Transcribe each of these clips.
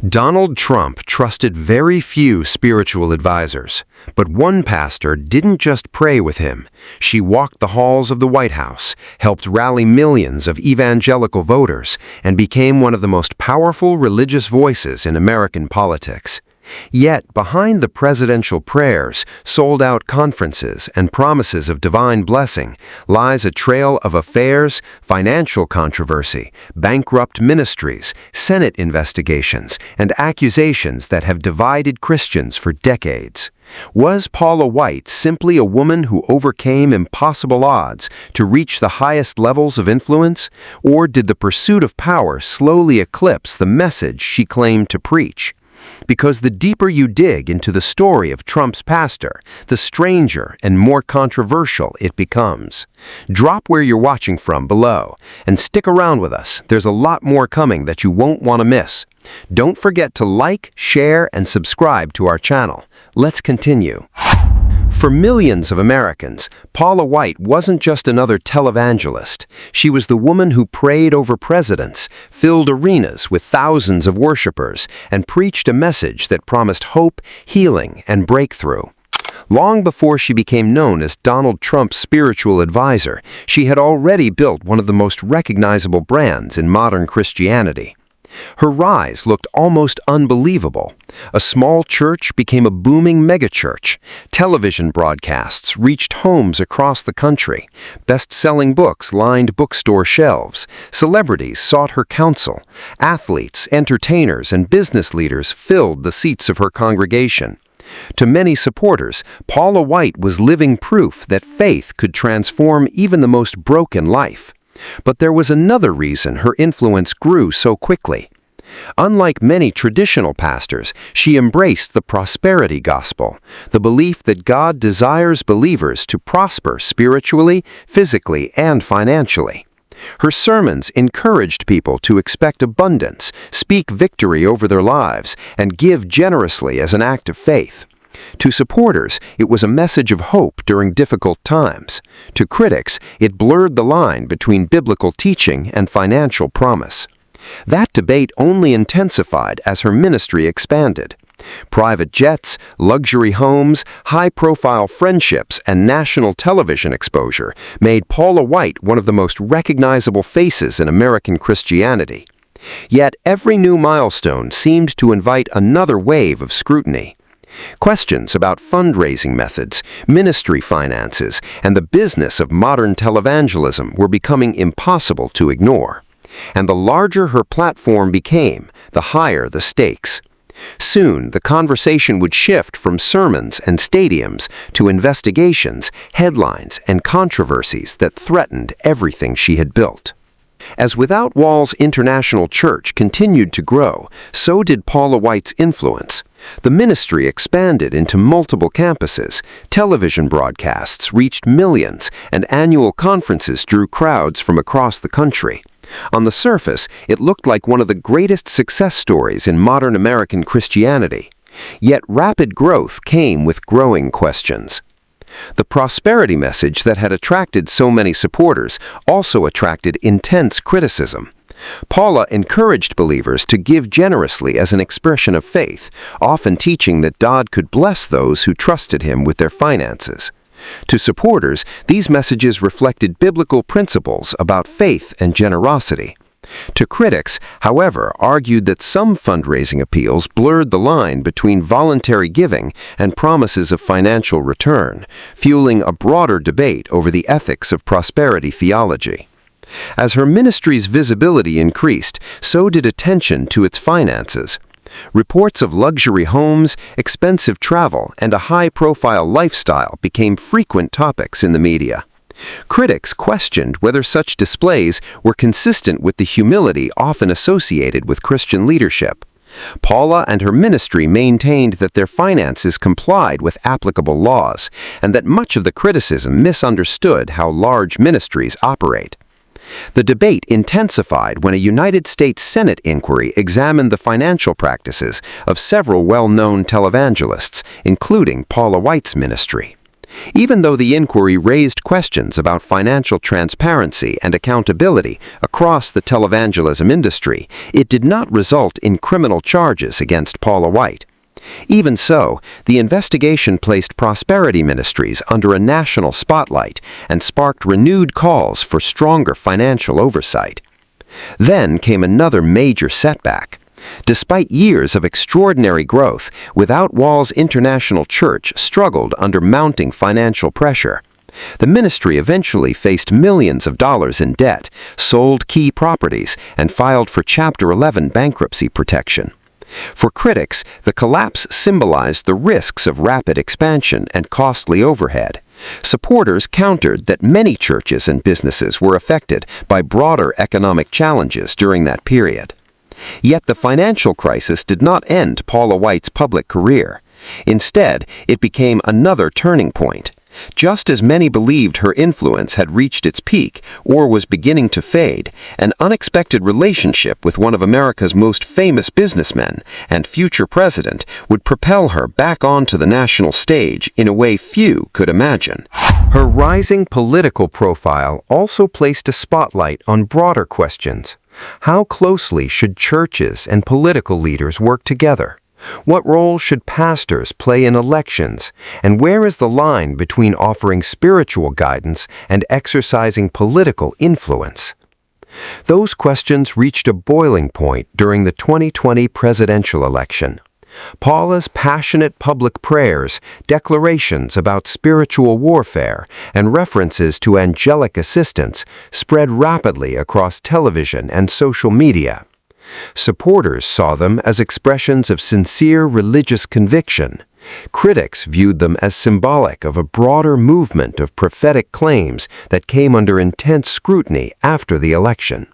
Donald Trump trusted very few spiritual advisors, but one pastor didn't just pray with him. She walked the halls of the White House, helped rally millions of evangelical voters, and became one of the most powerful religious voices in American politics. Yet, behind the presidential prayers, sold-out conferences, and promises of divine blessing, lies a trail of affairs, financial controversy, bankrupt ministries, Senate investigations, and accusations that have divided Christians for decades. Was Paula White simply a woman who overcame impossible odds to reach the highest levels of influence, or did the pursuit of power slowly eclipse the message she claimed to preach? Because the deeper you dig into the story of Trump's pastor, the stranger and more controversial it becomes. Drop where you're watching from below, and stick around with us. There's a lot more coming that you won't want to miss. Don't forget to like, share, and subscribe to our channel. Let's continue. For millions of Americans, Paula White wasn't just another televangelist. She was the woman who prayed over presidents, filled arenas with thousands of worshipers, and preached a message that promised hope, healing, and breakthrough. Long before she became known as Donald Trump's spiritual advisor, she had already built one of the most recognizable brands in modern Christianity. Her rise looked almost unbelievable. A small church became a booming megachurch. Television broadcasts reached homes across the country. Best-selling books lined bookstore shelves. Celebrities sought her counsel. Athletes, entertainers, and business leaders filled the seats of her congregation. To many supporters, Paula White was living proof that faith could transform even the most broken life. But there was another reason her influence grew so quickly. Unlike many traditional pastors, she embraced the prosperity gospel, the belief that God desires believers to prosper spiritually, physically, and financially. Her sermons encouraged people to expect abundance, speak victory over their lives, and give generously as an act of faith. To supporters, it was a message of hope during difficult times. To critics, it blurred the line between biblical teaching and financial promise. That debate only intensified as her ministry expanded. Private jets, luxury homes, high-profile friendships, and national television exposure made Paula White one of the most recognizable faces in American Christianity. Yet every new milestone seemed to invite another wave of scrutiny. Questions about fundraising methods, ministry finances, and the business of modern televangelism were becoming impossible to ignore. And the larger her platform became, the higher the stakes. Soon, the conversation would shift from sermons and stadiums to investigations, headlines, and controversies that threatened everything she had built. As Without Walls International Church continued to grow, so did Paula White's influence. The ministry expanded into multiple campuses, television broadcasts reached millions, and annual conferences drew crowds from across the country. On the surface, it looked like one of the greatest success stories in modern American Christianity. Yet rapid growth came with growing questions. The prosperity message that had attracted so many supporters also attracted intense criticism. Paula encouraged believers to give generously as an expression of faith, often teaching that God could bless those who trusted Him with their finances. To supporters, these messages reflected biblical principles about faith and generosity. To critics, however, argued that some fundraising appeals blurred the line between voluntary giving and promises of financial return, fueling a broader debate over the ethics of prosperity theology. As her ministry's visibility increased, so did attention to its finances. Reports of luxury homes, expensive travel, and a high-profile lifestyle became frequent topics in the media. Critics questioned whether such displays were consistent with the humility often associated with Christian leadership. Paula and her ministry maintained that their finances complied with applicable laws, and that much of the criticism misunderstood how large ministries operate. The debate intensified when a United States Senate inquiry examined the financial practices of several well-known televangelists, including Paula White's ministry. Even though the inquiry raised questions about financial transparency and accountability across the televangelism industry, it did not result in criminal charges against Paula White. Even so, the investigation placed prosperity ministries under a national spotlight and sparked renewed calls for stronger financial oversight. Then came another major setback. Despite years of extraordinary growth, Without Walls International Church struggled under mounting financial pressure. The ministry eventually faced millions of dollars in debt, sold key properties, and filed for Chapter 11 bankruptcy protection. For critics, the collapse symbolized the risks of rapid expansion and costly overhead. Supporters countered that many churches and businesses were affected by broader economic challenges during that period. Yet the financial crisis did not end Paula White's public career. Instead, it became another turning point. Just as many believed her influence had reached its peak or was beginning to fade, an unexpected relationship with one of America's most famous businessmen and future president would propel her back onto the national stage in a way few could imagine. Her rising political profile also placed a spotlight on broader questions. How closely should churches and political leaders work together? What role should pastors play in elections? And where is the line between offering spiritual guidance and exercising political influence? Those questions reached a boiling point during the 2020 presidential election. Paula's passionate public prayers, declarations about spiritual warfare, and references to angelic assistance spread rapidly across television and social media. Supporters saw them as expressions of sincere religious conviction. Critics viewed them as symbolic of a broader movement of prophetic claims that came under intense scrutiny after the election.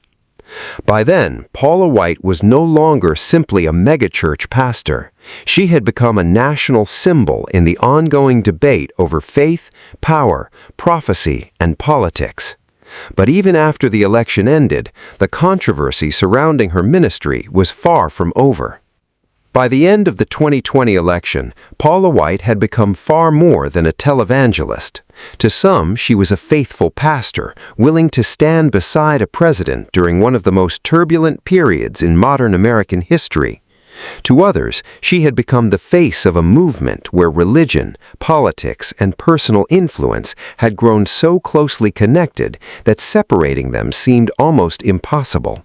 By then, Paula White was no longer simply a megachurch pastor. She had become a national symbol in the ongoing debate over faith, power, prophecy, and politics. But even after the election ended, the controversy surrounding her ministry was far from over. By the end of the 2020 election, Paula White had become far more than a televangelist. To some, she was a faithful pastor, willing to stand beside a president during one of the most turbulent periods in modern American history. To others, she had become the face of a movement where religion, politics, and personal influence had grown so closely connected that separating them seemed almost impossible.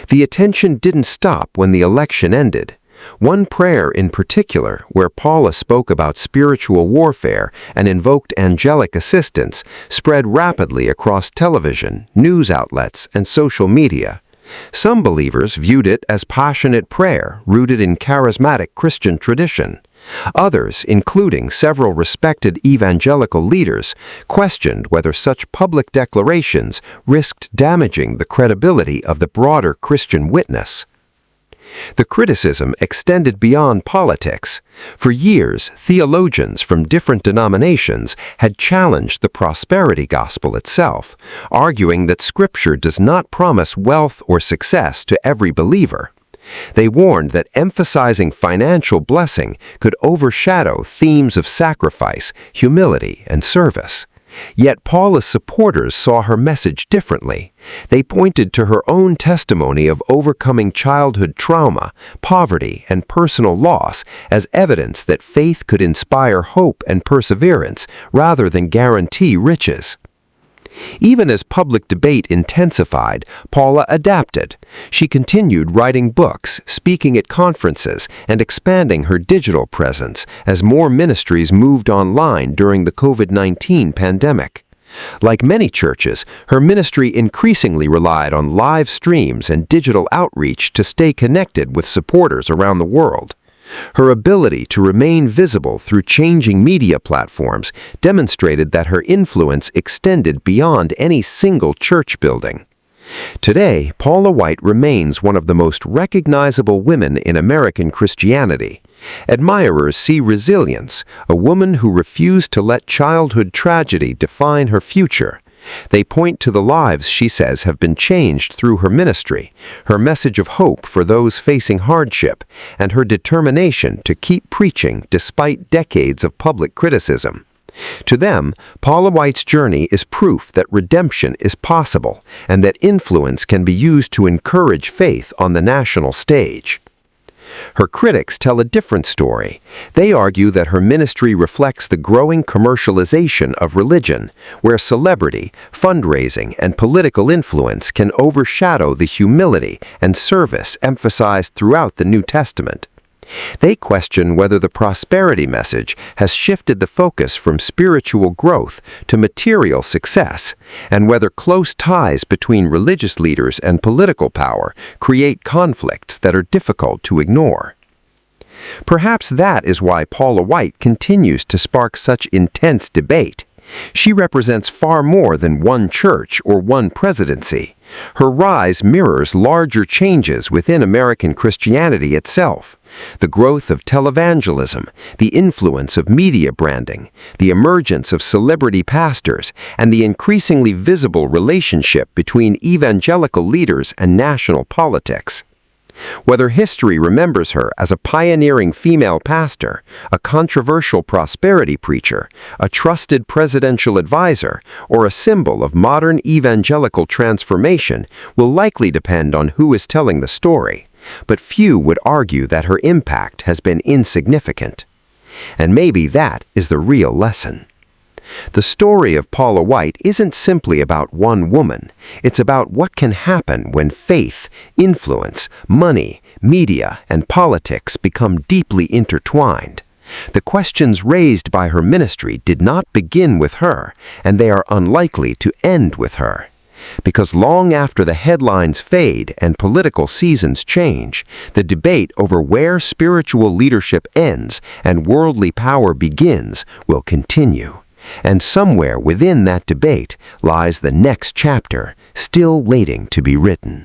The attention didn't stop when the election ended. One prayer in particular, where Paula spoke about spiritual warfare and invoked angelic assistance, spread rapidly across television, news outlets, and social media. Some believers viewed it as passionate prayer rooted in charismatic Christian tradition. Others, including several respected evangelical leaders, questioned whether such public declarations risked damaging the credibility of the broader Christian witness. The criticism extended beyond politics. For years, theologians from different denominations had challenged the prosperity gospel itself, arguing that Scripture does not promise wealth or success to every believer. They warned that emphasizing financial blessing could overshadow themes of sacrifice, humility, and service. Yet Paula's supporters saw her message differently. They pointed to her own testimony of overcoming childhood trauma, poverty, and personal loss as evidence that faith could inspire hope and perseverance rather than guarantee riches. Even as public debate intensified, Paula adapted. She continued writing books, speaking at conferences, and expanding her digital presence as more ministries moved online during the COVID-19 pandemic. Like many churches, her ministry increasingly relied on live streams and digital outreach to stay connected with supporters around the world. Her ability to remain visible through changing media platforms demonstrated that her influence extended beyond any single church building. Today, Paula White remains one of the most recognizable women in American Christianity. Admirers see resilience, a woman who refused to let childhood tragedy define her future. They point to the lives she says have been changed through her ministry, her message of hope for those facing hardship, and her determination to keep preaching despite decades of public criticism. To them, Paula White's journey is proof that redemption is possible and that influence can be used to encourage faith on the national stage. Her critics tell a different story. They argue that her ministry reflects the growing commercialization of religion, where celebrity, fundraising, and political influence can overshadow the humility and service emphasized throughout the New Testament. They question whether the prosperity message has shifted the focus from spiritual growth to material success, and whether close ties between religious leaders and political power create conflicts that are difficult to ignore. Perhaps that is why Paula White continues to spark such intense debate. She represents far more than one church or one presidency. Her rise mirrors larger changes within American Christianity itself. The growth of televangelism, the influence of media branding, the emergence of celebrity pastors, and the increasingly visible relationship between evangelical leaders and national politics. Whether history remembers her as a pioneering female pastor, a controversial prosperity preacher, a trusted presidential advisor, or a symbol of modern evangelical transformation will likely depend on who is telling the story, but few would argue that her impact has been insignificant. And maybe that is the real lesson. The story of Paula White isn't simply about one woman. It's about what can happen when faith, influence, money, media, and politics become deeply intertwined. The questions raised by her ministry did not begin with her, and they are unlikely to end with her. Because long after the headlines fade and political seasons change, the debate over where spiritual leadership ends and worldly power begins will continue. And somewhere within that debate lies the next chapter, still waiting to be written.